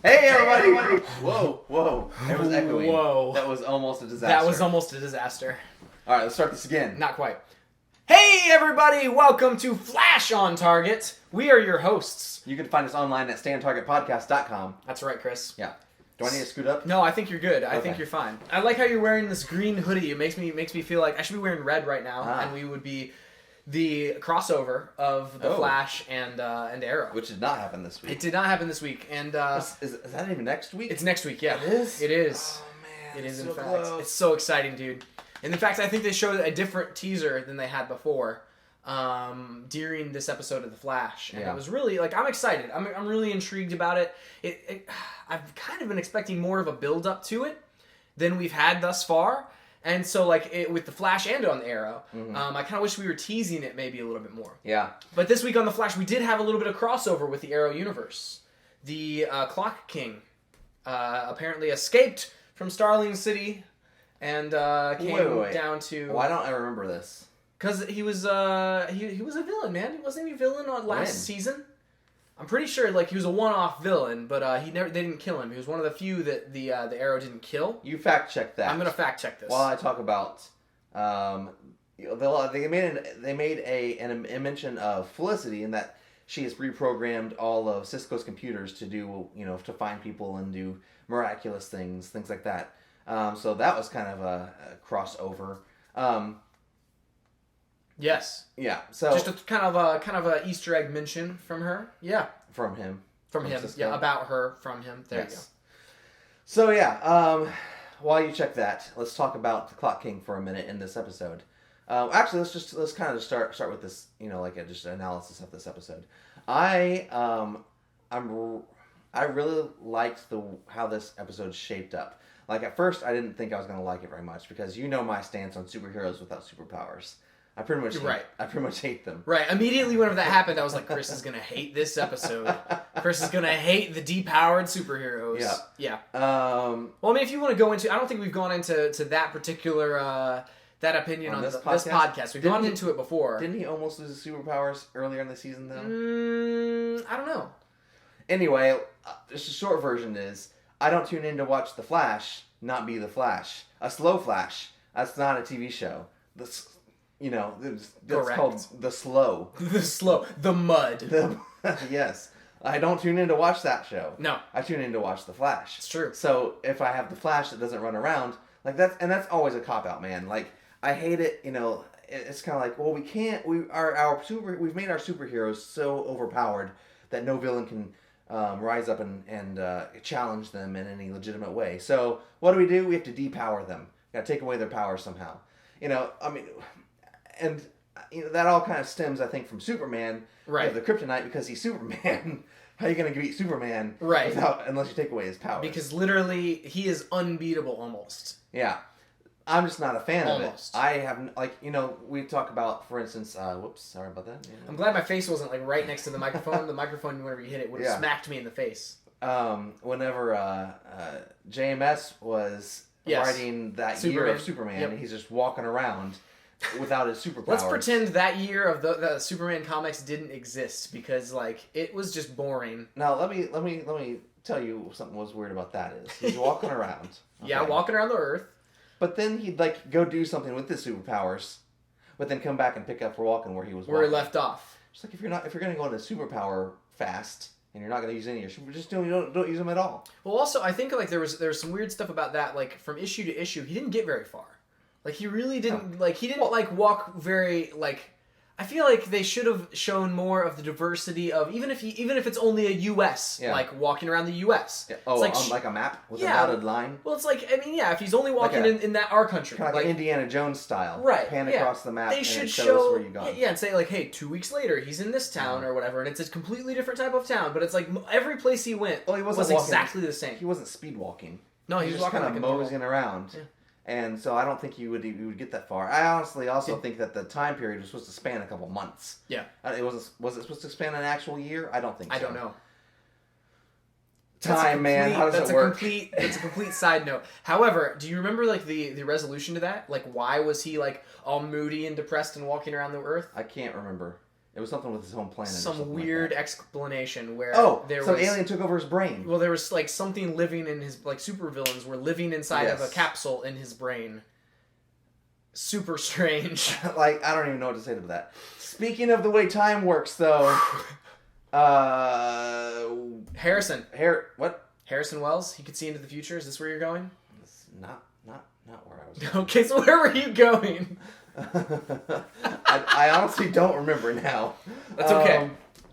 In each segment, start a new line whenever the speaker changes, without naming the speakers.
Hey everybody! Whoa. That was echoing.
Whoa.
That was almost a disaster.
That was almost a disaster.
Alright, let's start this again.
Not quite. Hey everybody! Welcome to Flash on Target. We are your hosts.
You can find us online at stayontargetpodcast.com.
That's right, Chris.
Yeah. Do I need to scoot up?
No, I think you're good. I think
Okay.
you're fine. I like how you're wearing this green hoodie. It makes me feel like I should be wearing red right now,
Ah.
and we would be the crossover of the Flash and Arrow.
Which did not happen this week.
It did not happen this week, and
Is that even next week?
it's next week. Yeah,
It is?
It is.
Oh man.
It is, in
so
fact.
close.
It's so exciting, dude. And in fact, I think they showed a different teaser than they had before during this episode of The Flash. And
Yeah.
it was really, like, I'm excited. I'm really intrigued about it. I've kind of been expecting more of a build-up to it than we've had thus far. And so, like, with The Flash and on Arrow, I kind of wish we were teasing it maybe a little bit more.
Yeah.
But this week on The Flash, we did have a little bit of crossover with the Arrow universe. The Clock King apparently escaped from Starling City and came down to...
Why don't I remember this?
Because he was he was a villain, man. Wasn't he a villain on last
When?
season? I'm pretty sure like he was a one-off villain, but they didn't kill him. He was one of the few that the Arrow didn't kill.
You fact check that.
I'm gonna fact check this.
While I talk about, they made a mention of Felicity in that she has reprogrammed all of Cisco's computers to do to find people and do miraculous things like that. So that was kind of a crossover.
Yes.
Yeah. So
Just a kind of a Easter egg mention from her. Yeah.
from him.
From him.
Cisco.
Yeah. About her from him. There you go.
So yeah. While you check that, let's talk about the Clock King for a minute in this episode. Actually, let's kind of start with this. Just an analysis of this episode. I really liked how this episode shaped up. Like at first, I didn't think I was going to like it very much because my stance on superheroes without superpowers. I pretty much hate them.
Right. Immediately whenever that happened, I was like, Chris is gonna hate this episode. Chris is gonna hate the depowered superheroes.
Yeah.
Well, I mean, if you want to go into, I don't think we've gone into that particular that opinion on this podcast. We've gone into it before.
Didn't he almost lose his superpowers earlier in the season, though?
I don't know.
Anyway, just a short version is, I don't tune in to watch The Flash, not be The Flash. A slow Flash. That's not a TV show. That's
Correct.
called The Slow.
The Mud.
Yes. I don't tune in to watch that show.
No.
I tune in to watch The Flash.
It's true.
So if I have The Flash that doesn't run around, that's always a cop-out, man. Like, I hate it, it's kind of like, well, we've made our superheroes so overpowered that no villain can rise up and challenge them in any legitimate way. So what do? We have to depower them. Got to take away their power somehow. And that all kind of stems, I think, from Superman.
Right.
The kryptonite, because he's Superman. How are you going to beat Superman?
Right.
Unless you take away his powers?
Because literally, he is unbeatable almost.
Yeah. I'm just not a fan of it.
Almost.
I have, we talk about, for instance, whoops, sorry about that.
I'm glad my face wasn't like right next to the microphone. The microphone, whenever you hit it, would have smacked me in the face.
Whenever JMS was writing that year of Superman, and he's just walking around without his superpowers.
Let's pretend that year of the Superman comics didn't exist because it was just boring.
Now let me tell you something was weird about that is he's walking around. Okay?
Yeah, walking around the Earth.
But then he'd go do something with his superpowers, but then come back and pick up for walking where he was.
Where he left off.
It's like if you're going to go into superpower fast and you're not going to use any of your super, just don't use them at all.
Well, also I think there was some weird stuff about that. Like from issue to issue, he didn't get very far. Like he really didn't. Like he didn't walk very I feel like they should have shown more of the diversity of even if it's only a U.S. Walking around the U.S.
Yeah. Oh,
it's
like a map with a dotted line.
Well, it's if he's only walking in our country,
kind of like Indiana Jones style,
right?
Pan across the map.
They
and
should
it shows
show
where you gone.
Yeah, and say hey, 2 weeks later he's in this town or whatever, and it's a completely different type of town. But it's every place he went was exactly the same.
He wasn't speed walking.
No, he was
just
walking
kind of moseying around.
Yeah.
And so I don't think you would get that far. I honestly also think that the time period was supposed to span a couple months.
Yeah.
Was it supposed to span an actual year? I don't think so.
I don't know.
Time, man. How does it work?
That's a complete side note. However, do you remember the resolution to that? Why was he all moody and depressed and walking around the Earth?
I can't remember. It was something with his home planet.
Some weird explanation where
there was alien took over his brain.
Well, there was like something living in his supervillains were living inside of a capsule in his brain. Super strange.
Like I don't even know what to say to that. Speaking of the way time works, though,
Harrison.
What?
Harrison Wells. He could see into the future. Is this where you're going?
It's not where I was going.
Okay, so where were you going?
I honestly don't remember now.
That's okay.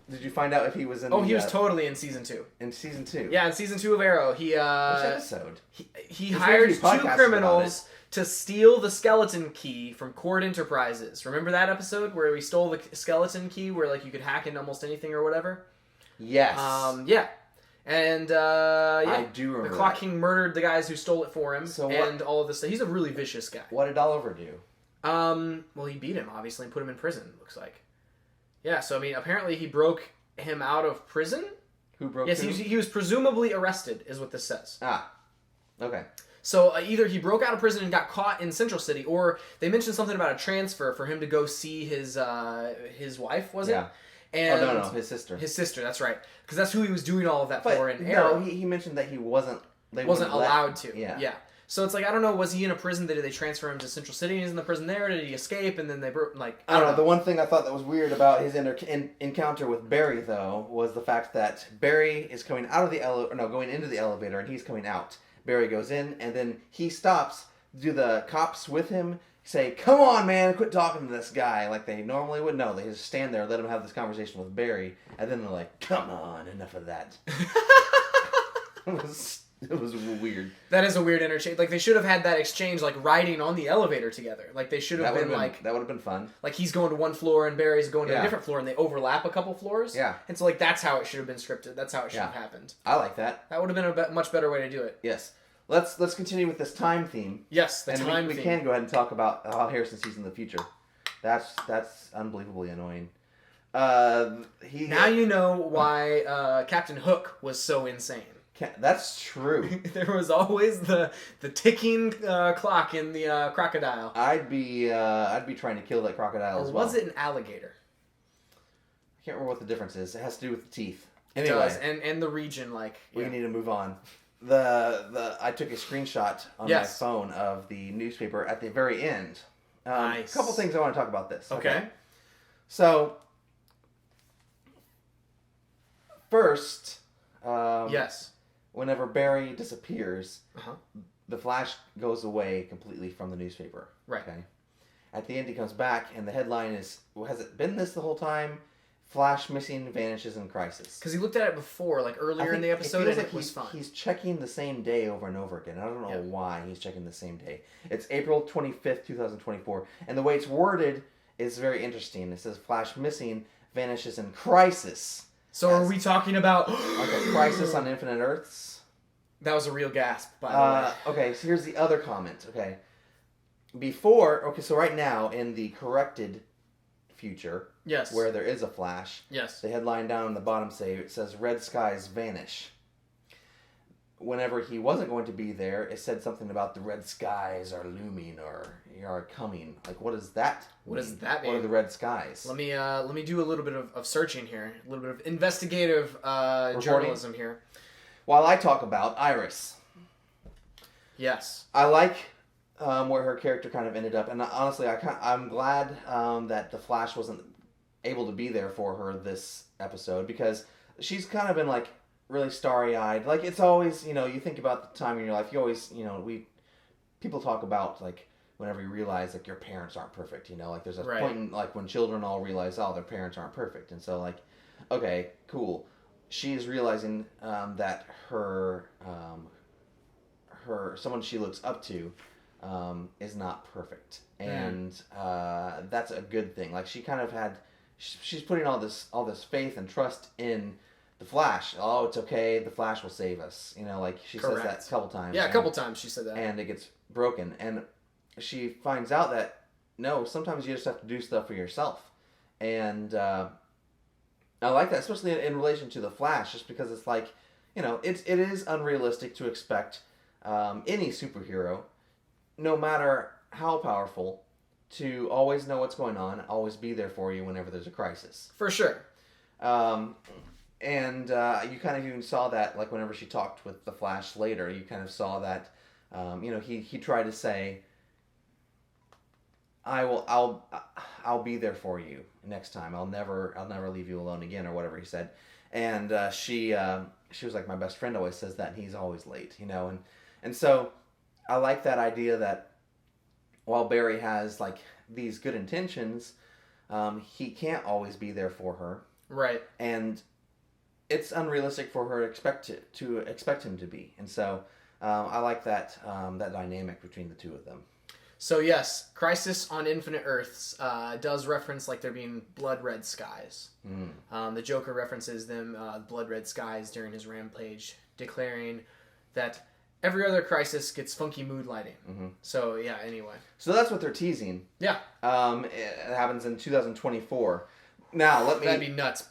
Did you find out if he was in?
He was totally in season 2.
In season 2.
Yeah, in season 2 of Arrow, he
which episode?
He hires 2 criminals to steal the skeleton key from Cord Enterprises. Remember that episode where we stole the skeleton key, where like you could hack into almost anything or whatever?
Yes.
Yeah. And
I do remember.
The Clock King murdered the guys who stole it for him, and all of this stuff. He's a really vicious guy.
What did Oliver do?
Well, he beat him, obviously, and put him in prison, looks like. Yeah, so, I mean, apparently he broke him out of prison?
Who broke
him?
Yes,
he was presumably arrested, is what this says.
Ah, okay.
So, either he broke out of prison and got caught in Central City, or they mentioned something about a transfer for him to go see his wife, was it?
Yeah.
And
no, his sister.
His sister, that's right. Because that's who he was doing all of that for in Arrow.
No, he mentioned that he wasn't
allowed to.
Yeah.
So it's like, I don't know, was he in a prison? Did they transfer him to Central City and he's in the prison there? Did he escape and then they broke, like...
I don't know. The one thing I thought that was weird about his encounter with Barry, though, was the fact that Barry is coming out of the going into the elevator and he's coming out. Barry goes in and then he stops. Do the cops with him say, "Come on, man, quit talking to this guy," like they normally would? No, they just stand there, let him have this conversation with Barry, and then they're like, "Come on, enough of that." It was weird.
That is a weird interchange. Like, they should have had that exchange, like, riding on the elevator together. Like, they should have been like...
That would have been fun.
Like, he's going to one floor and Barry's going to a different floor, and they overlap a couple floors.
Yeah.
And so, like, that's how it should have been scripted. That's how it should have happened.
I like that.
That would have been a much better way to do it.
Yes. Let's continue with this time theme.
Yes, time theme.
We can go ahead and talk about how Harrison sees in the future. That's unbelievably annoying. Now
you know why Captain Hook was so insane.
That's true.
There was always the ticking clock in the crocodile.
I'd be trying to kill that crocodile as well.
Or was it an alligator?
I can't remember what the difference is. It has to do with the teeth.
Anyway, it does. And the region, like...
We need to move on. I took a screenshot on my phone of the newspaper at the very end.
Nice.
A couple things I want to talk about this.
Okay.
So, first...
yes.
Whenever Barry disappears, the Flash goes away completely from the newspaper.
Right.
Okay. At the end, he comes back, and the headline is, has it been this the whole time? Flash missing, vanishes in crisis.
Because he looked at it before, like earlier in the episode, and it was fun.
He's checking the same day over and over again. I don't know why he's checking the same day. It's April 25th, 2024. And the way it's worded is very interesting. It says, Flash missing, vanishes in crisis.
So are we talking about...
like a crisis on Infinite Earths?
That was a real gasp, by the way.
Okay, so here's the other comment. Okay. So right now, in the corrected future, where there is a Flash, the headline down on the bottom says, "Red skies vanish." Whenever he wasn't going to be there, it said something about the red skies are looming or are coming. Like, what does that
What does that mean?
What are the red skies?
Let me do a little bit of searching here. A little bit of investigative journalism here.
While I talk about Iris.
Yes.
I like where her character kind of ended up. And honestly, I'm glad that the Flash wasn't able to be there for her this episode, because she's kind of been, like, really starry-eyed. Like, it's always, you think about the time in your life, you always, people talk about, like, whenever you realize, like, your parents aren't perfect, like, there's a point in, like, when children all realize, their parents aren't perfect. And so, like, okay, cool. She's realizing that her someone she looks up to is not perfect. And that's a good thing. Like, she kind of she's putting all this faith and trust in the Flash. Oh, it's okay. The Flash will save us. Like, she says that a couple times.
Yeah, a couple times she said that.
And it gets broken. And she finds out that, no, sometimes you just have to do stuff for yourself. And I like that, especially in relation to the Flash, just because it's like, it is unrealistic to expect any superhero, no matter how powerful, to always know what's going on, always be there for you whenever there's a crisis.
For sure.
And you kind of even saw that, like, whenever she talked with the Flash later, you kind of saw that, he tried to say, I'll be there for you next time. I'll never leave you alone again, or whatever he said. And she was like, my best friend always says that, and he's always late, and so I like that idea that while Barry has like these good intentions, he can't always be there for her,
right?
And it's unrealistic for her to expect him to be, and so I like that dynamic between the two of them.
So yes, Crisis on Infinite Earths does reference like there being blood red skies. The Joker references them blood red skies during his rampage, declaring that every other crisis gets funky mood lighting. So yeah, anyway.
So that's what they're teasing. Yeah. It happens in 2024. Now
that'd be nuts.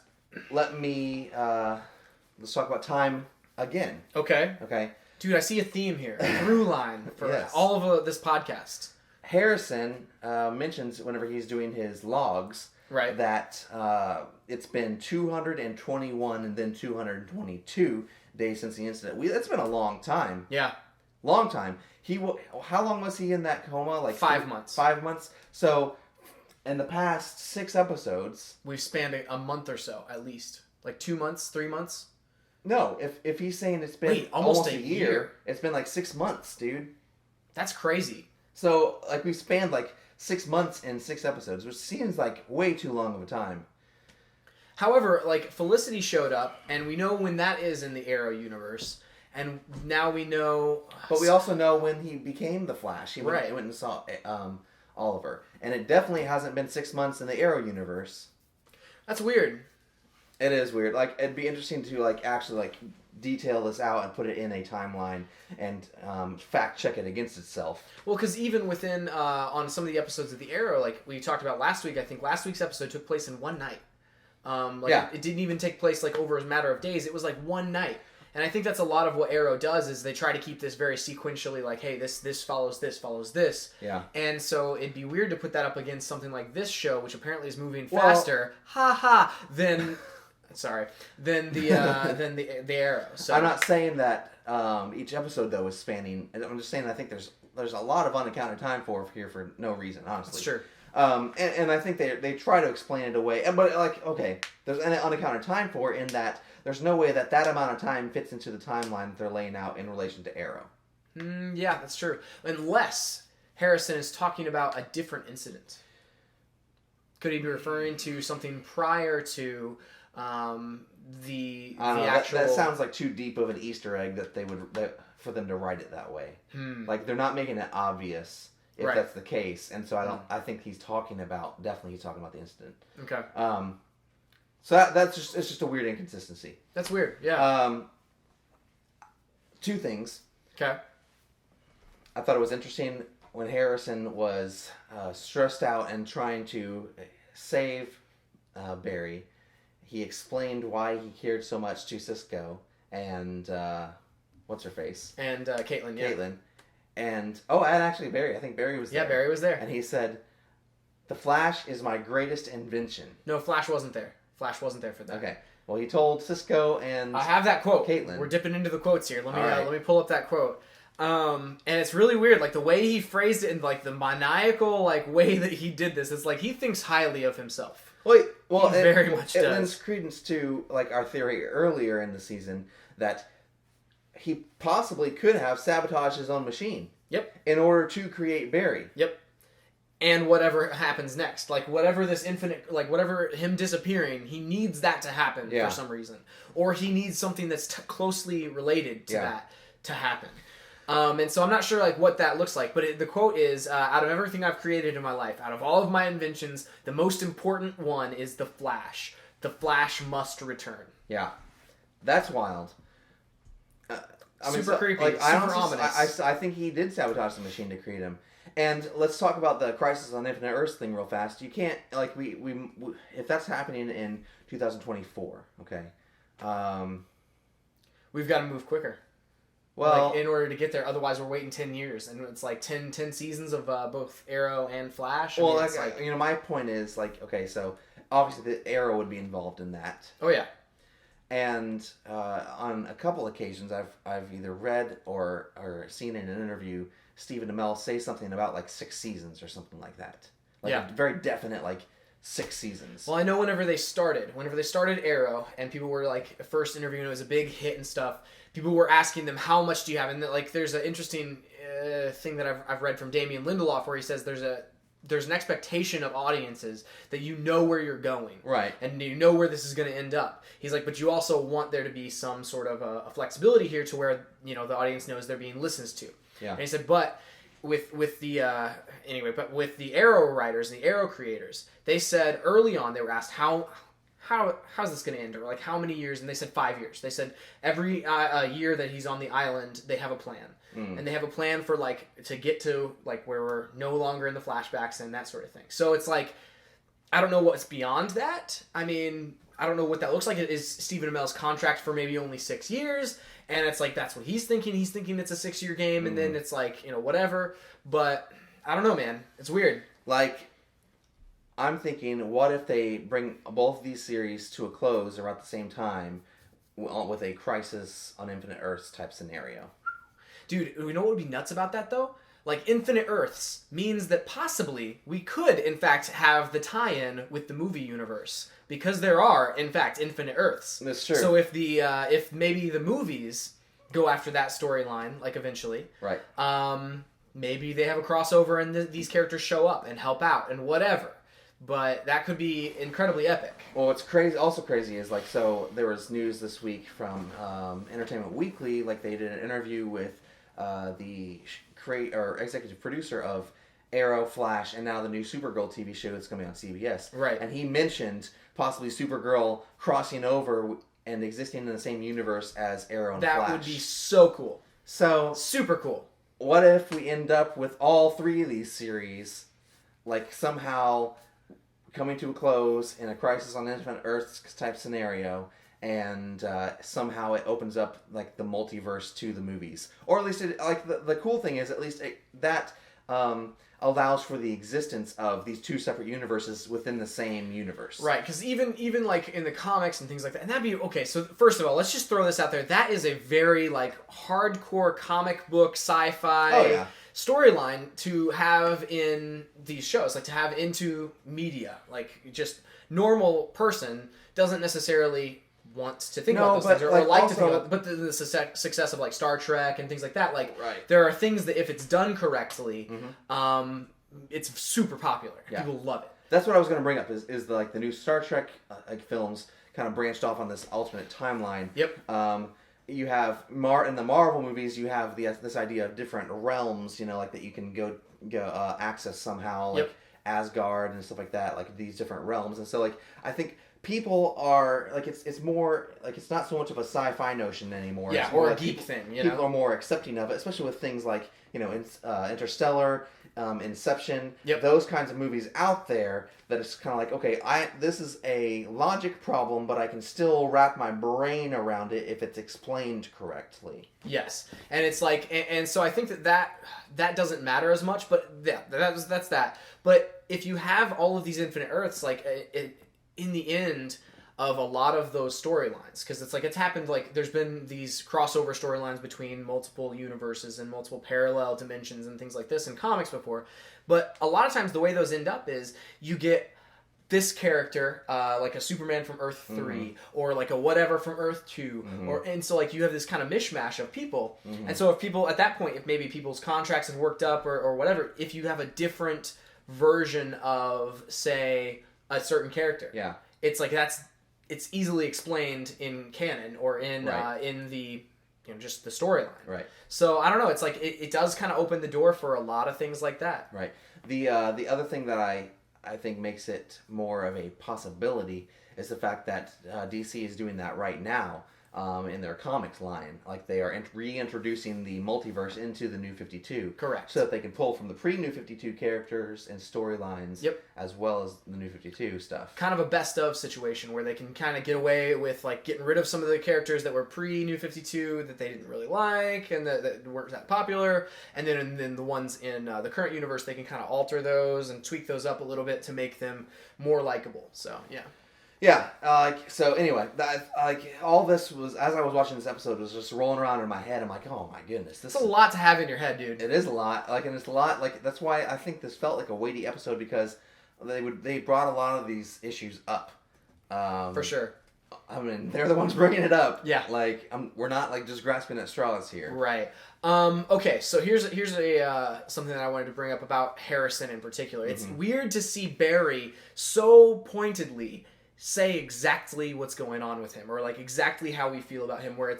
Let me let's talk about time again.
Okay.
Okay.
Dude, I see a theme here, a through line for all of this podcast.
Harrison mentions whenever he's doing his logs,
right,
that it's been 221 and then 222 days since the incident. That's been a long time.
Yeah,
long time. How long was he in that coma? Like
5 months.
5 months. So, in the past 6 episodes,
we've spanned a month or so at least, like 2 months, 3 months.
No, if he's saying it's been almost a year, it's been like 6 months, dude.
That's crazy.
So, like, we spanned like 6 months in 6 episodes, which seems like way too long of a time.
However, like, Felicity showed up, and we know when that is in the Arrow universe, and now we know...
But we also know when he became the Flash. He went and saw Oliver. And it definitely hasn't been 6 months in the Arrow universe.
That's weird.
It is weird. Like, it'd be interesting to, like, actually, like, detail this out and put it in a timeline and fact check it against itself.
Well, because even within on some of the episodes of the Arrow, like we talked about last week, I think last week's episode took place in one night. It didn't even take place like over a matter of days. It was like one night, and I think that's a lot of what Arrow does is they try to keep this very sequentially. Like, hey, this follows this. Yeah. And so it'd be weird to put that up against something like this show, which apparently is moving faster. Than. Sorry. Than the Arrow. So
I'm not saying that each episode though is spanning. I'm just saying I think there's a lot of unaccounted time for no reason, honestly.
That's true.
And I think they try to explain it away. But like, okay, there's an unaccounted time for in that there's no way that amount of time fits into the timeline that they're laying out in relation to Arrow.
Yeah, that's true. Unless Harrison is talking about a different incident. Could he be referring to something prior to the actual...
That sounds like too deep of an Easter egg for them to write it that way. Like, they're not making it obvious if that's the case, and so I think he's talking about the incident. Okay. So it's just a weird inconsistency.
That's weird. Yeah.
2 things.
Okay.
I thought it was interesting when Harrison was stressed out and trying to save Barry. He explained why he cared so much to Cisco and what's her face?
And Caitlin, yeah.
Caitlin. And actually Barry. I think Barry was there.
Yeah, Barry was there.
And he said, "The Flash is my greatest invention."
No, Flash wasn't there. Flash wasn't there for that.
Okay. Well, he told Cisco and
I have that quote.
Caitlin.
We're dipping into the quotes here. Let me pull up that quote. And it's really weird, like the way he phrased it in like the maniacal like way that he did this. It's like he thinks highly of himself.
Well,
he very much does.
It lends credence to like our theory earlier in the season that he possibly could have sabotaged his own machine.
Yep.
In order to create Barry.
Yep. And whatever happens next, like whatever this infinite, like whatever him disappearing, he needs that to happen for some reason, or he needs something that's closely related to that to happen. And so I'm not sure like what that looks like, but the quote is, out of everything I've created in my life, out of all of my inventions, the most important one is the Flash. The Flash must return.
Yeah. That's wild.
Super creepy, super ominous.
I think he did sabotage the machine to create him. And let's talk about the Crisis on Infinite Earths thing real fast. You can't, like, we if that's happening in 2024, okay?
We've got to move quicker.
Well,
like in order to get there. Otherwise, we're waiting 10 years, and it's like 10 seasons of both Arrow and Flash.
well,
it's like,
you know, my point is like, okay, so obviously the Arrow would be involved in that.
oh yeah,
And on a couple occasions, I've either read or seen in an interview Stephen Amell say something about like 6 seasons or something like that. Like
Yeah.
a very definite like 6 seasons.
well, I know whenever they started Arrow, and people were like first interviewing, it was a big hit and stuff. People were asking them, how much do you have? And like, there's an interesting thing that I've read from Damien Lindelof where he says there's an expectation of audiences that you know where you're going.
Right.
And you know where this is going to end up. He's like, but you also want there to be some sort of a flexibility here to where, you know, the audience knows they're being listened to.
Yeah.
And he said, but with the Arrow writers and the Arrow creators, they said early on, they were asked how's this going to end, or like how many years, and they said 5 years. They said every year that he's on the island, they have a plan. And they have a plan for like to get to like where we're no longer in the flashbacks and that sort of thing. So it's like, I don't know what's beyond that. I mean, I don't know what that looks like. It is Stephen Amell's contract for maybe only 6 years, and it's like that's what he's thinking. He's thinking it's a 6-year game, and then it's like, you know, whatever. But I don't know, man. It's weird.
Like, I'm thinking, what if they bring both of these series to a close around the same time with a Crisis on Infinite Earths type scenario?
Dude, you know what would be nuts about that, though? Like, Infinite Earths means that possibly we could, in fact, have the tie-in with the movie universe. Because there are, in fact, Infinite Earths.
That's true.
So if maybe the movies go after that storyline, like, eventually...
Right.
Maybe they have a crossover and these characters show up and help out and whatever. But that could be incredibly epic.
Well, what's crazy, also crazy, is like, so there was news this week from Entertainment Weekly, like they did an interview with the executive producer of Arrow, Flash, and now the new Supergirl TV show that's coming on CBS.
Right.
And he mentioned possibly Supergirl crossing over and existing in the same universe as Arrow and Flash.
That would be so cool.
So,
Super cool.
what if we end up with all 3 of these series, like somehow coming to a close in a Crisis on Infinite Earths type scenario, and somehow it opens up like the multiverse to the movies, or at least the cool thing is at least that allows for the existence of these 2 separate universes within the same universe.
Right, because even like in the comics and things like that, and that'd be okay. So first of all, let's just throw this out there. That is a very like hardcore comic book sci-fi storyline to have in these shows, like to have into media. Like just normal person doesn't necessarily want to think about those things or like to think about, but the success of like Star Trek and things like that, like there are things that if it's done correctly, it's super popular. Yeah. People love it.
That's what I was going to bring up is the new Star Trek films kind of branched off on this alternate timeline.
Yep.
You have in the Marvel movies, you have this idea of different realms, you know, like that you can go access somehow, like Asgard and stuff like that, like these different realms. And so like I think people are like it's more like it's not so much of a sci-fi notion anymore.
Yeah, or a geek thing.
People are more accepting of it, especially with things like, you know, Interstellar, Inception, those kinds of movies out there. That it's kind of like, okay, this is a logic problem, but I can still wrap my brain around it if it's explained correctly.
Yes, and it's like, and so I think that doesn't matter as much, but yeah, that's that. But if you have all of these Infinite Earths, like in the end of a lot of those storylines, because it's like it's happened, like there's been these crossover storylines between multiple universes and multiple parallel dimensions and things like this in comics before, but a lot of times the way those end up is you get this character, like a Superman from Earth 3, or like a whatever from Earth 2, and so like you have this kind of mishmash of people, and so if people at that point, if maybe people's contracts have worked up or whatever, if you have a different version of, say, a certain character, it's like it's easily explained in canon or in the, you know, just the storyline. Right. So I don't know. It's like it does kind of open the door for a lot of things like that.
Right. The other thing that I think makes it more of a possibility is the fact that DC is doing that right now. in their comics line. Like they are reintroducing the multiverse into the New 52.
Correct.
So that they can pull from the pre-New 52 characters and storylines,
yep,
as well as the New 52 stuff.
Kind of a best of situation where they can kind of get away with like getting rid of some of the characters that were pre-New 52 that they didn't really like and that weren't that popular, and then the ones in the current universe, they can kind of alter those and tweak those up a little bit to make them more likable. So yeah.
Yeah, so anyway, all this was, as I was watching this episode, was just rolling around in my head. I'm like, oh my goodness,
this is a lot to have in your head, dude.
It is a lot, and it's a lot, that's why I think this felt like a weighty episode, because they brought a lot of these issues up.
For sure.
I mean, they're the ones bringing it up.
Yeah.
We're not just grasping at straws here.
Right. Okay, so here's a something that I wanted to bring up about Harrison in particular. It's weird to see Barry so pointedly say exactly what's going on with him, or like exactly how we feel about him, where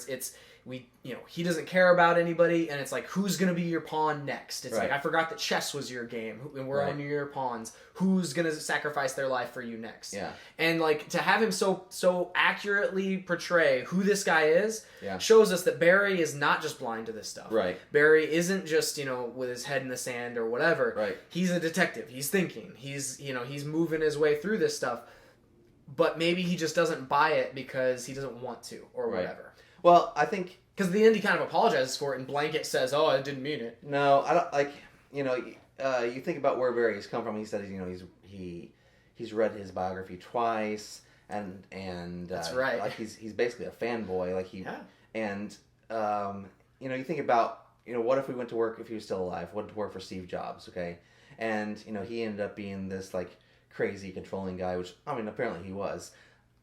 he doesn't care about anybody, and it's like, who's gonna be your pawn next? It's like, I forgot that chess was your game and we're on your pawns. Who's gonna sacrifice their life for you next?
Yeah.
And like to have him so accurately portray who this guy is, shows us that Barry is not just blind to this stuff.
Right.
Barry isn't just, with his head in the sand or whatever.
Right.
He's a detective. He's thinking. He's moving his way through this stuff. But maybe he just doesn't buy it because he doesn't want to, or whatever.
Well, I think...
Because at the end he kind of apologizes for it, and Blanket says, oh, I didn't mean it.
No, I don't, you think about where Barry's come from. He said, he's read his biography twice, and
that's right.
Like, he's basically a fanboy. And, you think about, what if we went to work, if he was still alive, went to work for Steve Jobs, okay? And, he ended up being this, crazy controlling guy, which apparently he was.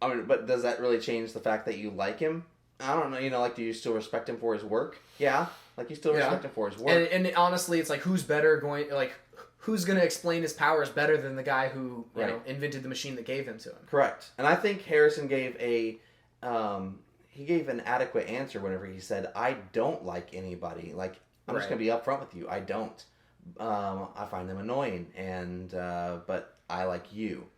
But does that really change the fact that you like him? I don't know. Do you still respect him for his work? Yeah, you still respect him for his work.
And honestly, it's who's going to explain his powers better than the guy who invented the machine that gave them to him?
Correct. And I think Harrison gave an adequate answer whenever he said, "I don't like anybody. I'm just gonna be upfront with you. I don't. I find them annoying, but I like you."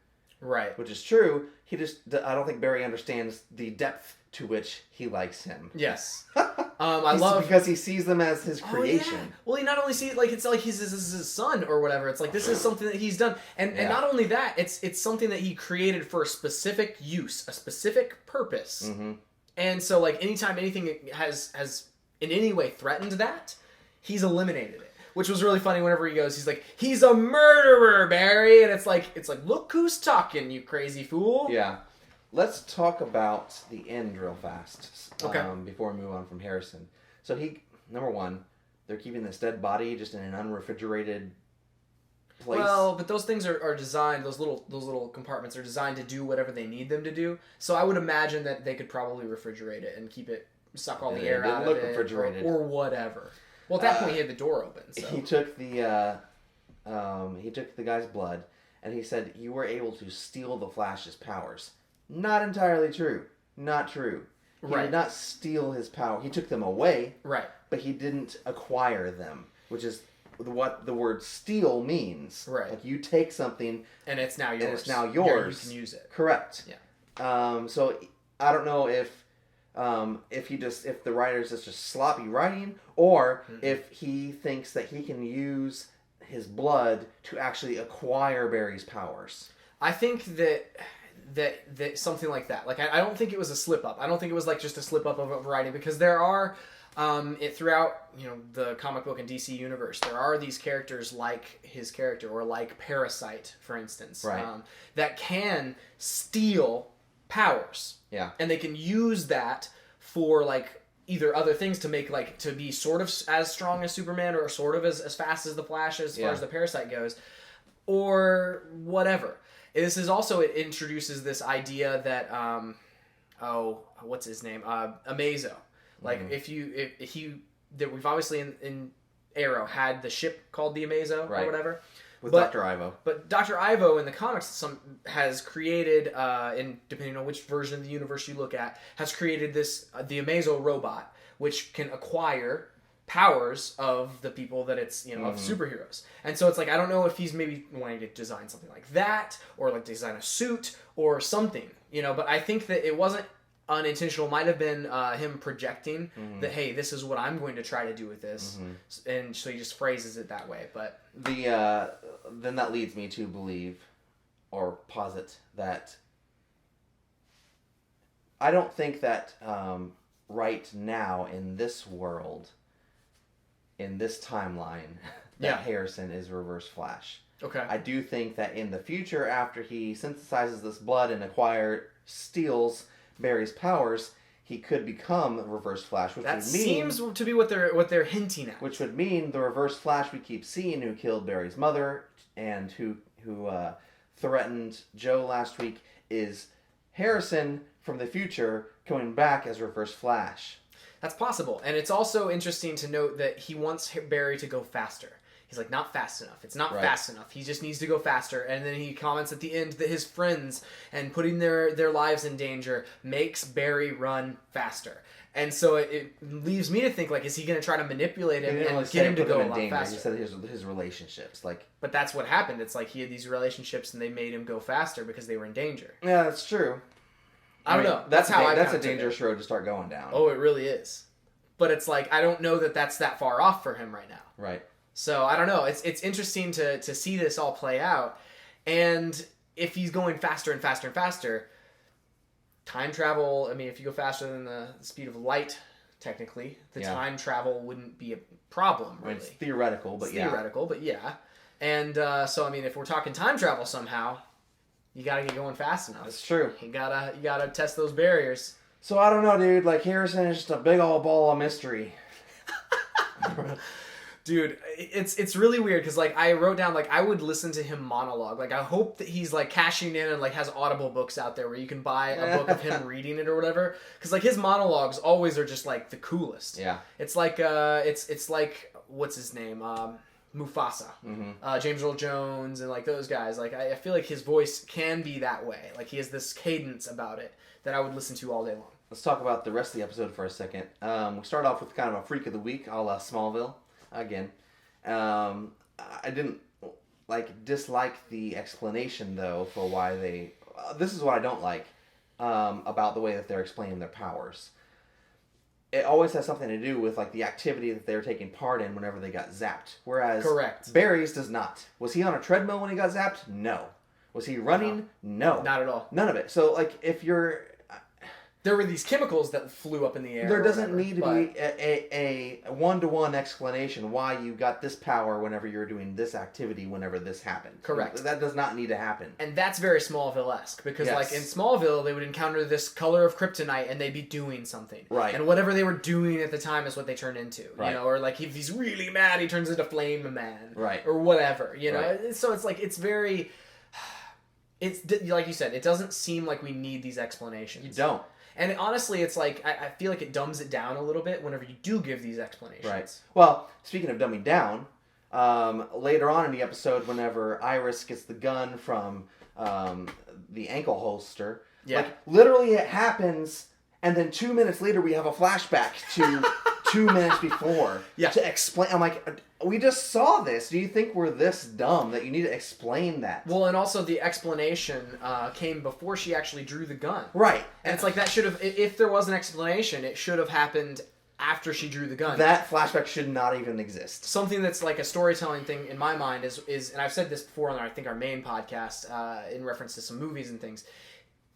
Right.
Which is true. I don't think Barry understands the depth to which he likes him.
Yes. Because
he sees them as his creation.
Yeah. Well, he not only sees it's like he's his son or whatever. It's like this is something that he's done, and not only that, it's something that he created for a specific use, a specific purpose. Mm-hmm. And so, anytime anything has in any way threatened that, he's eliminated it. Which was really funny whenever he goes, he's like, he's a murderer, Barry! And it's like, look who's talking, you crazy fool.
Yeah. Let's talk about the end real fast.
Okay.
Before we move on from Harrison. So number one, they're keeping this dead body just in an unrefrigerated place.
Well, but those things are designed, those little compartments are designed to do whatever they need them to do. So I would imagine that they could probably refrigerate it and keep it, suck all the air out of it.
Refrigerated.
Or whatever. Well, at that point, he had the door open. So.
He took the guy's blood, and he said, "You were able to steal the Flash's powers." Not entirely true. Not true. He did not steal his power. He took them away.
Right.
But he didn't acquire them, which is what the word "steal" means.
Right.
You take something,
and it's now yours.
You
can use it.
Correct.
Yeah.
So I don't know if the writer's just sloppy writing, or if he thinks that he can use his blood to actually acquire Barry's powers.
I think that something like that. I don't think it was a slip up. I don't think it was just a slip up of writing, because there are throughout the comic book and DC universe, there are these characters like his character, or like Parasite, for instance, that can steal powers.
Yeah.
And they can use that for either other things to make to be sort of as strong as Superman, or sort of as fast as the Flash as far as the Parasite goes, or whatever. This is also, it introduces this idea that what's his name? Amazo. We've obviously in Arrow had the ship called the Amazo or whatever.
With Dr. Ivo.
But Dr. Ivo in the comics has created, depending on which version of the universe you look at, has created this, the Amazo robot, which can acquire powers of the people that it's, of superheroes. And so it's I don't know if he's maybe wanting to design something like that, or design a suit or something, but I think that it wasn't unintentional, might have been him projecting that, hey, this is what I'm going to try to do with this, and so he just phrases it that way. But
then that leads me to believe or posit that I don't think that right now in this world, in this timeline, that Harrison is Reverse Flash.
Okay.
I do think that in the future, after he synthesizes this blood and steals Barry's powers, he could become Reverse Flash, which
that
would mean,
seems to be what they're hinting at.
Which would mean the Reverse Flash we keep seeing, who killed Barry's mother and who threatened Joe last week, is Harrison from the future coming back as Reverse Flash.
That's possible, and it's also interesting to note that he wants Barry to go faster. He's like, not fast enough. It's not fast enough. He just needs to go faster. And then he comments at the end that his friends and putting their lives in danger makes Barry run faster. And so it leaves me to think, like, is he going to try to manipulate him and get him to go a lot faster?
He said his relationships.
But that's what happened. It's like he had these relationships and they made him go faster because they were in danger.
Yeah, that's true.
I don't know. That's
a dangerous road to start going down.
Oh, it really is. But it's like, I don't know that that's that far off for him right now.
Right.
So, I don't know. It's interesting to see this all play out. And if he's going faster and faster and faster, time travel, I mean, if you go faster than the speed of light, technically, time travel wouldn't be a problem, really.
It's theoretical, but
yeah. And so, I mean, if we're talking time travel somehow, you gotta get going fast enough.
That's true.
You gotta test those barriers.
So, I don't know, dude. Like, Harrison is just a big old ball of mystery.
Dude, it's really weird because, like, I wrote down, like, I would listen to him monologue. Like, I hope that he's, like, cashing in and, like, has Audible books out there where you can buy a book of him reading it or whatever. Because, like, his monologues always are just, like, the coolest.
Yeah.
It's like, it's like, what's his name? Mufasa. James Earl Jones and, like, those guys. Like, I feel like his voice can be that way. Like, he has this cadence about it that I would listen to all day long.
Let's talk about the rest of the episode for a second. We start off with kind of a freak of the week, a la Smallville. Again, I didn't dislike the explanation though for why they. This is what I don't like about the way that they're explaining their powers. It always has something to do with like the activity that they're taking part in whenever they got zapped. Whereas Barry's does not. Was he on a treadmill when he got zapped? No. Was he running? No.
Not at all.
None of it. So like if you're.
There were these chemicals that flew up in the air.
There doesn't need to be a one-to-one explanation why you got this power whenever you're doing this activity whenever this happened.
Correct.
That does not need to happen.
And that's very Smallville-esque because, like, in Smallville, they would encounter this color of kryptonite and they'd be doing something.
Right.
And whatever they were doing at the time is what they turned into.
Right.
You know, or, like, if he's really mad, he turns into Flame Man.
Right.
Or whatever, you know?
Right.
So it's, like, it's very... It's, like you said, it doesn't seem like we need these explanations.
You don't.
And honestly, it's like, I feel like it dumbs it down a little bit whenever you do give these explanations.
Right. Well, speaking of dumbing down, later on in the episode, whenever Iris gets the gun from the ankle holster, like, literally it happens, and then 2 minutes later we have a flashback to 2 minutes before to explain. I'm like, we just saw this. Do you think we're this dumb that you need to explain that?
Well, and also the explanation came before she actually drew the gun.
Right.
And it's like that should have, if there was an explanation, it should have happened after she drew the gun.
That flashback should not even exist.
Something that's like a storytelling thing in my mind is and I've said this before on I think our main podcast in reference to some movies and things.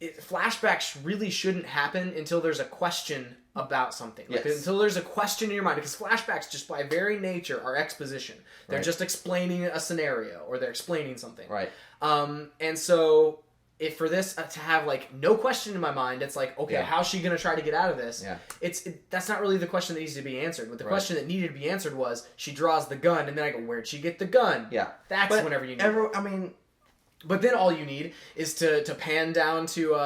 Flashbacks really shouldn't happen until there's a question about something. Like, until there's a question in your mind. Because flashbacks, just by very nature, are exposition. They're just explaining a scenario, or they're explaining something.
Right.
And so, if for this to have, like, no question in my mind, it's like, okay, how's she going to try to get out of this?
Yeah.
That's not really the question that needs to be answered. But the question that needed to be answered was, she draws the gun, and then I go, where'd she get the gun?
Yeah.
That's whenever you need But then all you need is to pan down to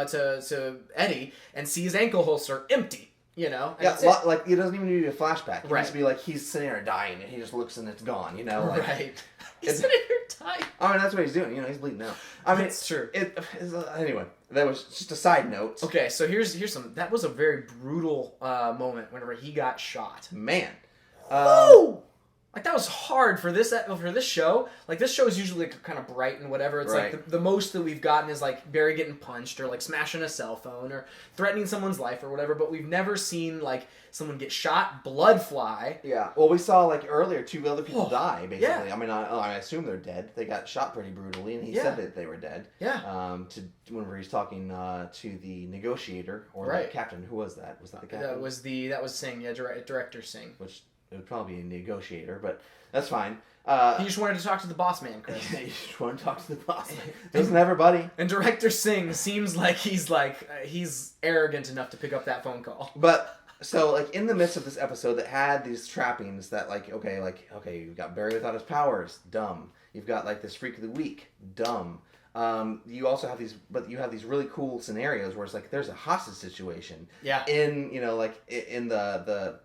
Eddie and see his ankle holster empty, you know? And
like, it doesn't even need to be a flashback. It needs to be like he's sitting there dying and he just looks and it's gone, you know? Like,
He's sitting there dying.
I mean, that's what he's doing, you know? He's bleeding out. I mean,
it's true.
Anyway, that was just a side note.
Okay, so here's some... That was a very brutal moment whenever he got shot.
Man.
Woo! Like, that was hard for this show. Like, this show is usually kind of bright and whatever. It's
Right.
like the most that we've gotten is like Barry getting punched or like smashing a cell phone or threatening someone's life or whatever. But we've never seen like someone get shot, blood fly.
Yeah. Well, we saw like earlier 2 other people die. Basically,
yeah.
I mean, I assume they're dead. They got shot pretty brutally, and he said that they were dead.
Yeah.
Whenever he's talking to the negotiator or the captain, who was that? Was that the captain?
That was Singh. Yeah, director Singh.
Which it would probably be a negotiator, but that's fine.
He just wanted to talk to the boss man, Chris.
He just wanted to talk to the boss man. Doesn't everybody?
And director Singh seems like he's arrogant enough to pick up that phone call.
But so like in the midst of this episode that had these trappings that like you've got Barry without his powers, dumb. You've got like this freak of the week, dumb. You also have these really cool scenarios where it's like there's a hostage situation.
Yeah.
In in the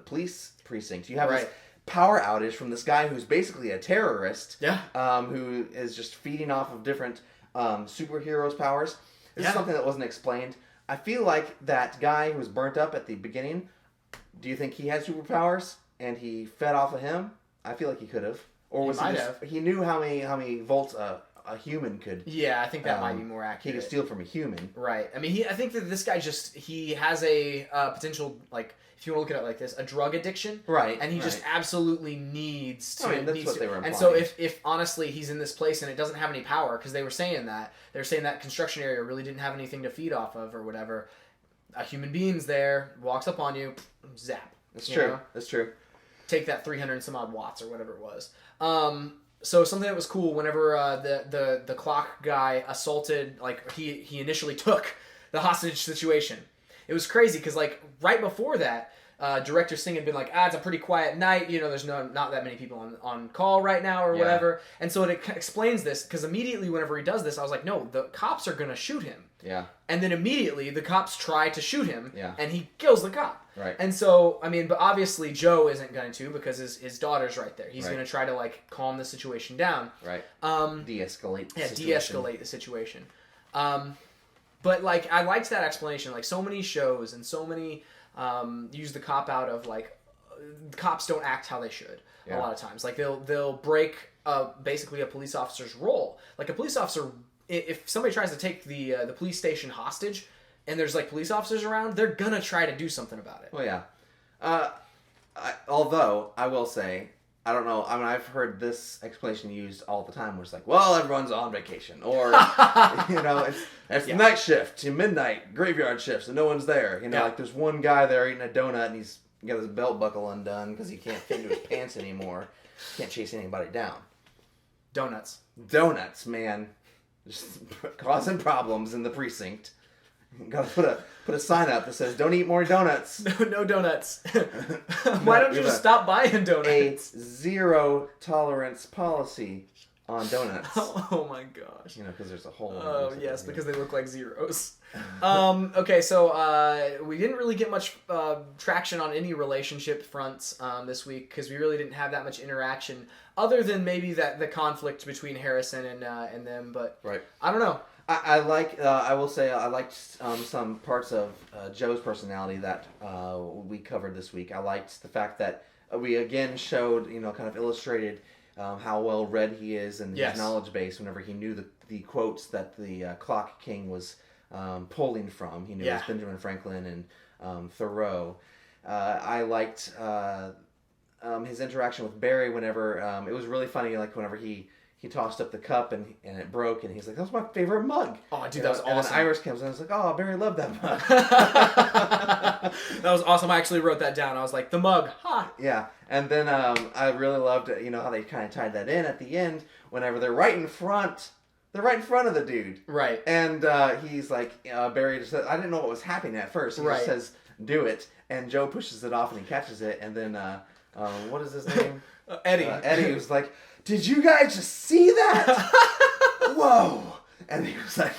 police precinct, you have this power outage from this guy who's basically a terrorist.
Yeah.
Who is just feeding off of different superheroes' powers. This is something that wasn't explained. I feel like that guy who was burnt up at the beginning. Do you think he had superpowers and he fed off of him? I feel like he could have. Or was he knew how many volts a human could.
Yeah, I think that might be more accurate.
He could steal from a human.
Right. I mean, I think that this guy he has a potential, like, if you want to look at it like this, a drug addiction.
Right.
And he just absolutely needs to.
I mean, that's what they were implying.
And so if honestly he's in this place and it doesn't have any power, because they were saying that construction area really didn't have anything to feed off of or whatever, a human being's there, walks up on you, zap.
That's true. That's true.
Take that 300 and some odd watts or whatever it was. So something that was cool whenever the clock guy assaulted, like he initially took the hostage situation. It was crazy because like right before that, director Singh had been like, it's a pretty quiet night. You know, there's not that many people on call right now or whatever. And so it explains this because immediately whenever he does this, I was like, no, the cops are gonna shoot him.
Yeah.
And then immediately the cops try to shoot him.
Yeah.
And he kills the cop.
Right.
And so, I mean, but obviously Joe isn't going to because his daughter's right there. He's going to try to like calm the situation down.
Right. De-escalate the situation.
De-escalate the situation. But like, I liked that explanation. Like, so many shows and so many use the cop out of like, cops don't act how they should a lot of times. Like they'll break basically a police officer's role. Like a police officer, if somebody tries to take the police station hostage, and there's like police officers around, they're gonna try to do something about it.
Well, yeah. Although I will say, I don't know. I mean, I've heard this explanation used all the time, where it's like, well, everyone's on vacation, or you know, it's the night shift, midnight graveyard shifts, and no one's there. You know, like there's one guy there eating a donut, and he's got his belt buckle undone because he can't fit into his pants anymore. Can't chase anybody down. Donuts, man, just causing problems in the precinct. Gotta put a sign up that says "Don't eat more donuts."
No donuts. Why don't you just stop buying donuts?
A zero tolerance policy on donuts.
Oh my gosh.
You know, because there's a whole.
Oh yes, because they look like zeros. Okay, so we didn't really get much traction on any relationship fronts this week because we really didn't have that much interaction, other than maybe the conflict between Harrison and them. But I don't know.
I will say I liked some parts of Joe's personality that we covered this week. I liked the fact that we again showed, you know, kind of illustrated how well read he is and his knowledge base whenever he knew the quotes that the Clock King was pulling from. He knew it was Benjamin Franklin and Thoreau. I liked his interaction with Barry whenever it was really funny, like whenever he tossed up the cup and it broke, and he's like, "That's my favorite mug."
Oh, dude, that was awesome.
And then Iris comes in and I was like, "Oh, Barry loved that mug."
That was awesome. I actually wrote that down. I was like, "The mug, ha!"
Yeah, and then I really loved, you know, how they kind of tied that in at the end whenever they're right in front. They're right in front of the dude.
Right.
And he's like, Barry just said, I didn't know what was happening at first. He just says, "Do it," and Joe pushes it off and he catches it, and then what is his name?
Eddie.
Eddie was like, "Did you guys just see that? Whoa!" And he was like,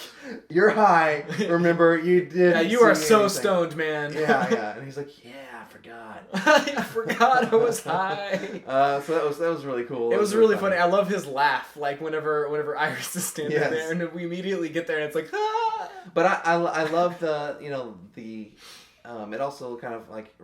"You're high. Remember, you did.
Yeah, you are so stoned, man."
Yeah. And he's like, "Yeah, I forgot.
I forgot I was high."
So that was really cool.
It was really funny. I love his laugh. Like whenever Iris is standing there, and we immediately get there, and it's like, ah.
But I love the it also kind of like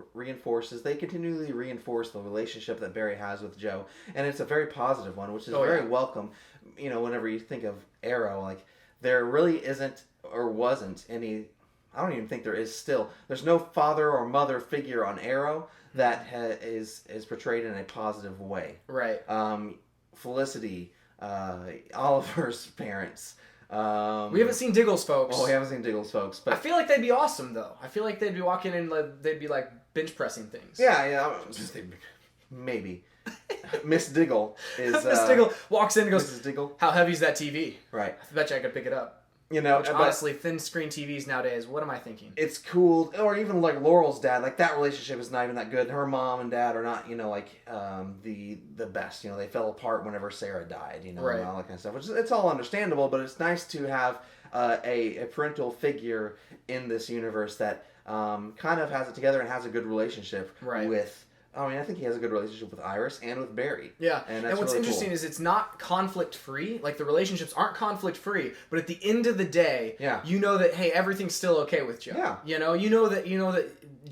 they continually reinforce the relationship that Barry has with Joe, and it's a very positive one, which is very welcome. You know, whenever you think of Arrow, like there really isn't or wasn't any. I don't even think there is still. There's no father or mother figure on Arrow that is portrayed in a positive way.
Right.
Felicity, Oliver's parents.
We haven't seen Diggle's folks.
Oh, we haven't seen Diggle's folks, but
I feel like they'd be awesome though. I feel like they'd be walking in, they'd be like bench pressing things.
Yeah, maybe. Miss Diggle is.
Miss Diggle walks in and goes,
Mrs. Diggle.
"How heavy is that TV?"
Right.
I bet you I could pick it up.
You know,
which honestly, thin screen TVs nowadays. What am I thinking?
It's cool, or even like Laurel's dad. Like that relationship is not even that good. Her mom and dad are not, you know, like the best. You know, they fell apart whenever Sarah died. You know,
right.
And all that kind of stuff. Which it's all understandable, but it's nice to have a parental figure in this universe that kind of has it together and has a good relationship with. I mean, I think he has a good relationship with Iris and with Barry.
Yeah,
and that's
what's
really
interesting
cool.
Is it's not conflict free. Like the relationships aren't conflict free, but at the end of the day, you know that hey, everything's still okay with Joe.
Yeah,
you know that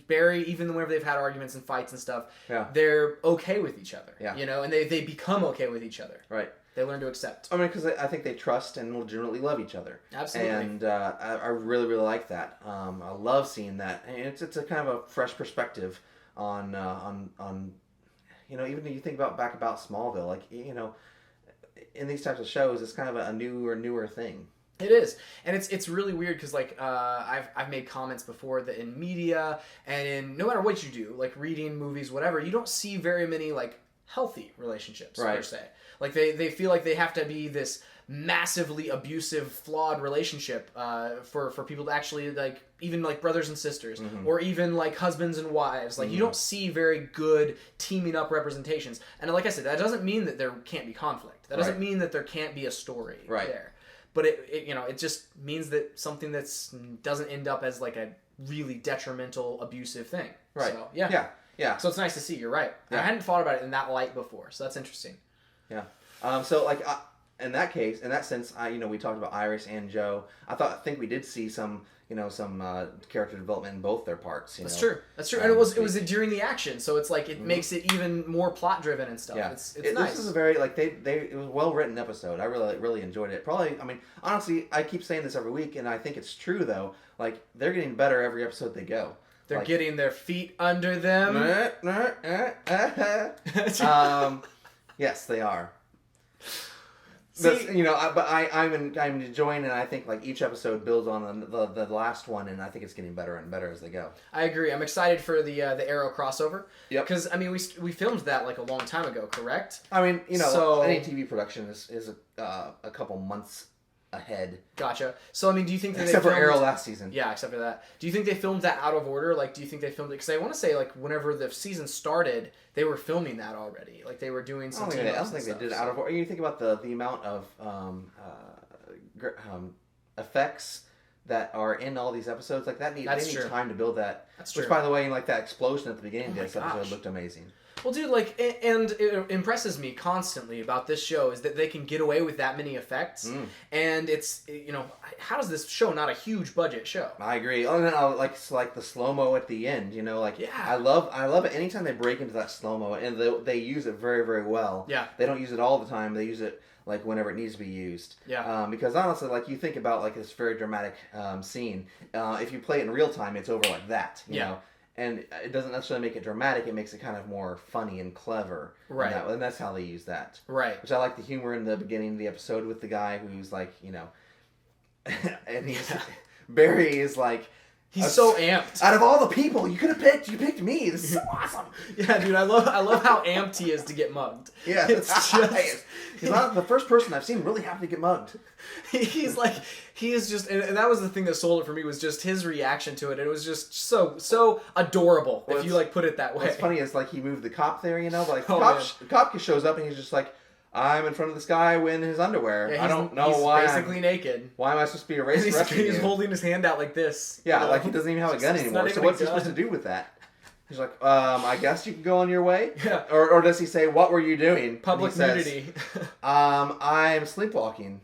Barry, even whenever they've had arguments and fights and stuff, they're okay with each other. Yeah, you know, and they become okay with each other.
Right.
They learn to accept.
I mean, because I think they trust and legitimately love each other.
Absolutely.
And I really, really like that. I love seeing that. And it's a kind of a fresh perspective on you know, even if you think about Smallville, like, you know, in these types of shows, it's kind of a newer thing.
It is, and it's really weird because like I've made comments before that in media and in no matter what you do, like reading, movies, whatever, you don't see very many like healthy relationships per se. Like they feel like they have to be this massively abusive, flawed relationship for people to actually like even like brothers and sisters or even like husbands and wives. Like you don't see very good teaming up representations. And like I said, that doesn't mean that there can't be conflict. That doesn't mean that there can't be a story there. But it you know, it just means that something that's doesn't end up as like a really detrimental, abusive thing.
Right.
So, yeah. So it's nice to see. You're right. Yeah. I hadn't thought about it in that light before. So that's interesting.
Yeah. So like in that case, in that sense, you know, we talked about Iris and Joe. I think we did see some character development in both their parts. That's
true. That's true. And it was during the action, so it's like it makes it even more plot driven and stuff. Yeah. It's nice.
This is a very like it was a well written episode. I really enjoyed it. Probably, I mean, honestly, I keep saying this every week, and I think it's true though. Like they're getting better every episode they go.
They're getting their feet under them.
Yes, they are.
See,
you know, I'm enjoying it. And I think like each episode builds on the last one, and I think it's getting better and better as they go.
I agree. I'm excited for the Arrow crossover.
Yep.
Because I mean, we filmed that like a long time ago, correct?
I mean, you know, any TV production is a couple months ahead.
Gotcha. So I mean, do you think that
except for Arrow last season?
Yeah, except for that. Do you think they filmed that out of order? Like, do you think they filmed it? Because I want to say like whenever the season started, they were filming that already. Like they were doing some.
I don't think they did it out of order. You think about the amount of effects that are in all these episodes. Like they need time to build that.
That's true.
Which, by the way, like that explosion at the beginning of this episode looked amazing.
Well, dude, like, and it impresses me constantly about this show is that they can get away with that many effects, and it's, you know, how is this show not a huge budget show?
I agree. Oh, no, like the slow mo at the end, you know, like I love it. Anytime they break into that slow mo, and they use it very, very well.
Yeah,
they don't use it all the time. They use it like whenever it needs to be used.
Yeah.
Because honestly, like you think about like this very dramatic scene, if you play it in real time, it's over like that. You know? And it doesn't necessarily make it dramatic. It makes it kind of more funny and clever.
Right.
And that's how they use that.
Right.
Which I like the humor in the beginning of the episode with the guy who's like, you know, and Barry is like,
he's so amped.
Out of all the people you picked me. This is so awesome.
Yeah, dude, I love how amped he is to get mugged.
Yeah,
it's just
he's not the first person I've seen really happy to get mugged.
He is just, and that was the thing that sold it for me was just his reaction to it. It was just so adorable, if you like put it that way.
What's funny is like he moved the cop there, you know, but like the cop shows up and he's just like, I'm in front of this guy in his underwear.
Yeah,
I don't know why.
He's basically naked.
Why am I supposed to be arresting
He's holding his hand out like this.
Yeah, like he doesn't even have a gun anymore. So what's he supposed to do with that? He's like, I guess you can go on your way.
Yeah.
Or does he say, what were you doing?
Public nudity.
I'm sleepwalking.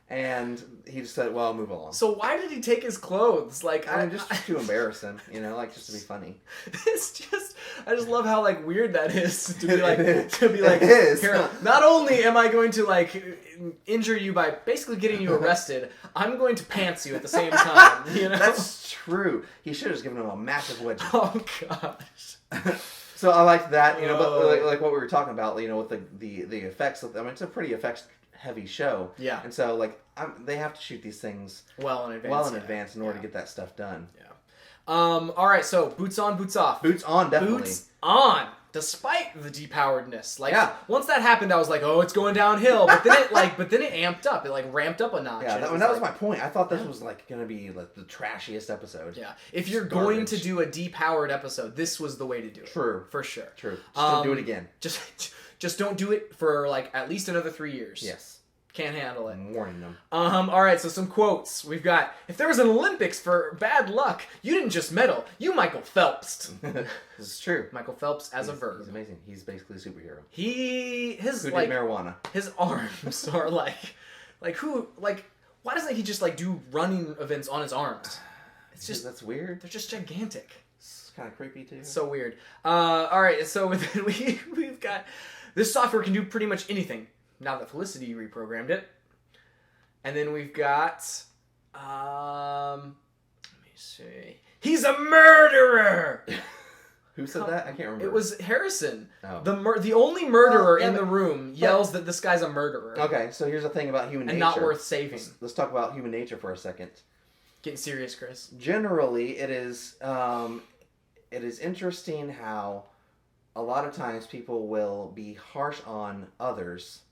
And he just said, well, move along.
So why did he take his clothes? Like,
I mean, just to embarrass him, like just to be funny.
It's just, I just love how like weird that is to be like, it
is.
Here, not only am I going to like injure you by basically getting you arrested, I'm going to pants you at the same time.
That's true. He should have just given him a massive wedgie.
Oh gosh.
So I like that, but like what we were talking about, with the effects. I mean, it's a pretty effects-heavy show.
Yeah.
And so, they have to shoot these things
well in advance.
In order to get that stuff done.
Yeah. All right. So boots on, boots off.
Boots on, definitely.
Boots on, despite the depoweredness. Once that happened, I was like, oh, it's going downhill. But then it amped up. It ramped up a notch.
Yeah, that was my point. I thought this was going to be the trashiest episode.
Yeah. If you're going to do a depowered episode, this was the way to do it.
True.
For sure.
True. Just don't do it again.
Just don't do it for at least another 3 years.
Yes.
Can't handle it.
I'm warning them.
All right, so some quotes. We've got, if there was an Olympics for bad luck, you didn't just medal, you Michael Phelps.
This is true.
Michael Phelps as a verb.
He's amazing. He's basically a superhero.
Who
did marijuana.
His arms are why doesn't he just do running events on his arms? It's just,
that's weird.
They're just gigantic.
It's kind of creepy too.
So weird. All right, so we've got, this software can do pretty much anything. Now that Felicity reprogrammed it. And then we've got, let me see. He's a murderer!
Who said that? I can't remember.
It was Harrison.
Oh.
The only murderer in the room yells that this guy's a murderer.
Okay, so here's the thing about human nature.
And not worth saving.
Let's talk about human nature for a second.
Getting serious, Chris.
Generally, it is interesting how a lot of times people will be harsh on others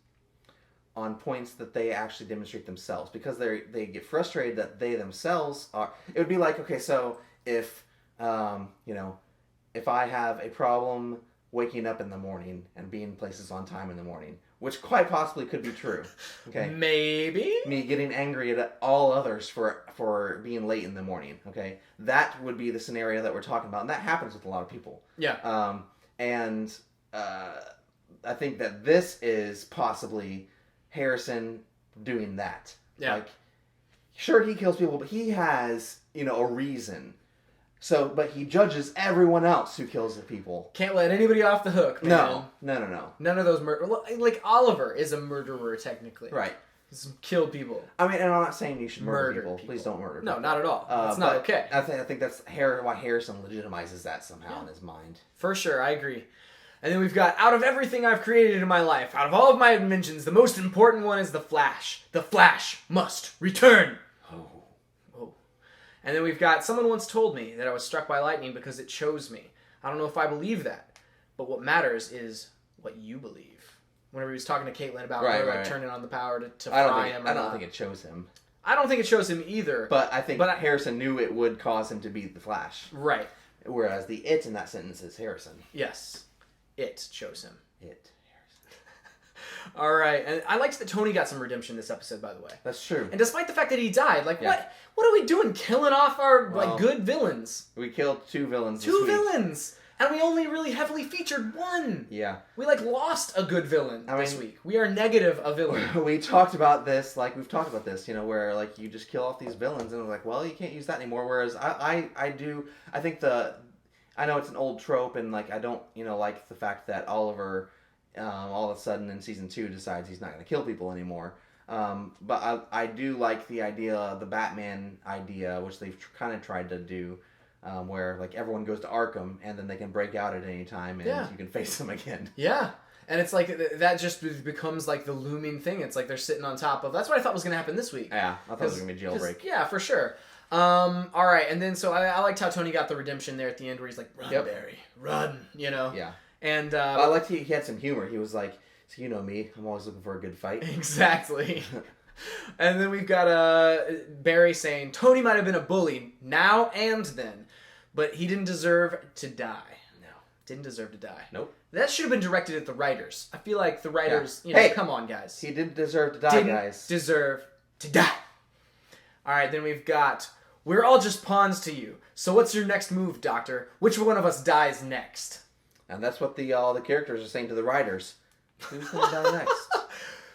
on points that they actually demonstrate themselves because they get frustrated that they themselves are. It would be like, okay, so if if I have a problem waking up in the morning and being places on time in the morning, which quite possibly could be true, okay,
maybe
me getting angry at all others for being late in the morning, okay, that would be the scenario that we're talking about, and that happens with a lot of people.
Yeah.
I think that this is possibly Harrison doing that.
Yeah.
Sure, he kills people, but he has, a reason. So, but he judges everyone else who kills the people.
Can't let anybody off the hook, man.
No.
None of those like Oliver is a murderer, technically.
Right.
He's killed people.
I mean, and I'm not saying you should murder people. Please don't murder people.
No, not at all. It's not okay.
I think that's why Harrison legitimizes that somehow in his mind.
For sure, I agree. And then we've got, out of everything I've created in my life, out of all of my inventions, the most important one is the Flash. The Flash must return. Oh. And then we've got, someone once told me that I was struck by lightning because it chose me. I don't know if I believe that, but what matters is what you believe. Whenever he was talking to Caitlin about turning on the power to fry him.
I don't think it chose him.
I don't think it shows him either.
But I think Harrison knew it would cause him to beat the Flash.
Right.
Whereas the it in that sentence is Harrison.
Yes. It chose him.
It. Harrison.
All right. And I liked that Tony got some redemption this episode, by the way.
That's true.
And despite the fact that he died, what are we doing? Killing off our good villains.
We killed 2 villains this
week. 2 villains! And we only really heavily featured 1.
Yeah.
We lost a good villain this week. We are negative a villain.
We talked about this, we've talked about this, where you just kill off these villains and we're well, you can't use that anymore. Whereas I think I know it's an old trope and I don't, like the fact that Oliver all of a sudden in season 2 decides he's not going to kill people anymore. But I do like the idea, the Batman idea, which they've kind of tried to do, where everyone goes to Arkham and then they can break out at any time and you can face them again.
Yeah. And it's that just becomes the looming thing. It's they're sitting on top of. That's what I thought was going to happen this week.
Yeah, I thought it was going to be a jailbreak.
Yeah, for sure. All right, and then so I liked how Tony got the redemption there at the end, where he's run, Barry, run,
Yeah.
And
I liked he had some humor. He was so you know me, I'm always looking for a good fight.
Exactly. And then we've got Barry saying Tony might have been a bully now and then, but he didn't deserve to die. No, didn't deserve to die.
Nope.
That should have been directed at the writers. I feel like the writers, come on, guys.
He didn't deserve to die, guys.
Deserve to die. All right, then we've got, we're all just pawns to you. So what's your next move, Doctor? Which one of us dies next?
And that's what all the characters are saying to the writers. Who's going to die next?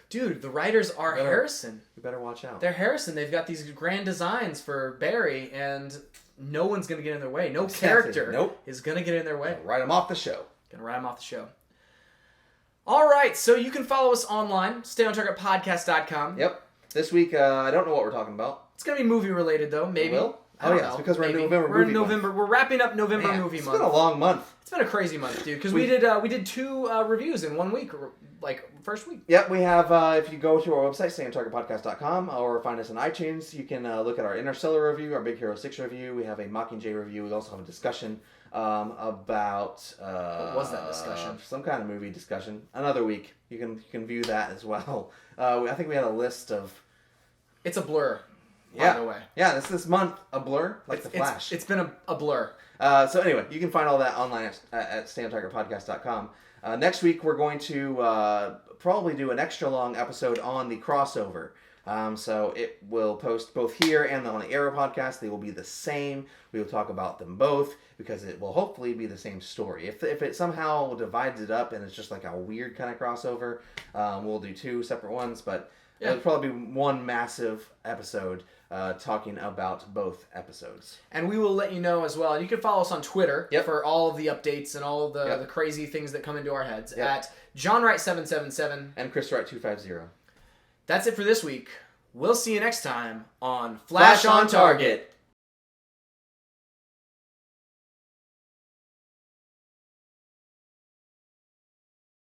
Dude, the writers are Harrison.
You better watch out.
They're Harrison. They've got these grand designs for Barry, and no one's going to get in their way. No character is going to get in their way.
Write them off the show.
Going to write them off the show. All right, so you can follow us online, stayontargetpodcast.com.
Yep. This week, I don't know what we're talking about.
It's going to be movie-related, though, maybe.
It will? Oh, yeah, it's because we're in November movie month.
We're wrapping up November movie month.
It's been a long month.
It's been a crazy month, dude, because we did 2 reviews in 1 week, like, first week.
Yep, we have, if you go to our website, stayontargetpodcast.com, or find us on iTunes, you can look at our Interstellar review, our Big Hero 6 review. We have a Mockingjay review. We also have a discussion about...
what was that discussion?
Some kind of movie discussion. Another week. You can view that as well. I think we had a list of...
It's a blur.
Yeah.
By the way.
Yeah, this month, a blur, like The Flash.
It's been a blur.
So anyway, you can find all that online at stayontargetpodcast.com. Next week, we're going to probably do an extra long episode on the crossover. So it will post both here and on the Arrow podcast. They will be the same. We will talk about them both because it will hopefully be the same story. If it somehow divides it up and it's just like a weird kind of crossover, we'll do 2 separate ones. But it'll probably be one massive episode talking about both episodes.
And we will let you know as well. You can follow us on Twitter for all of the updates and all of the crazy things that come into our heads at JohnWright777
and ChrisWright250.
That's it for this week. We'll see you next time on Flash on Target.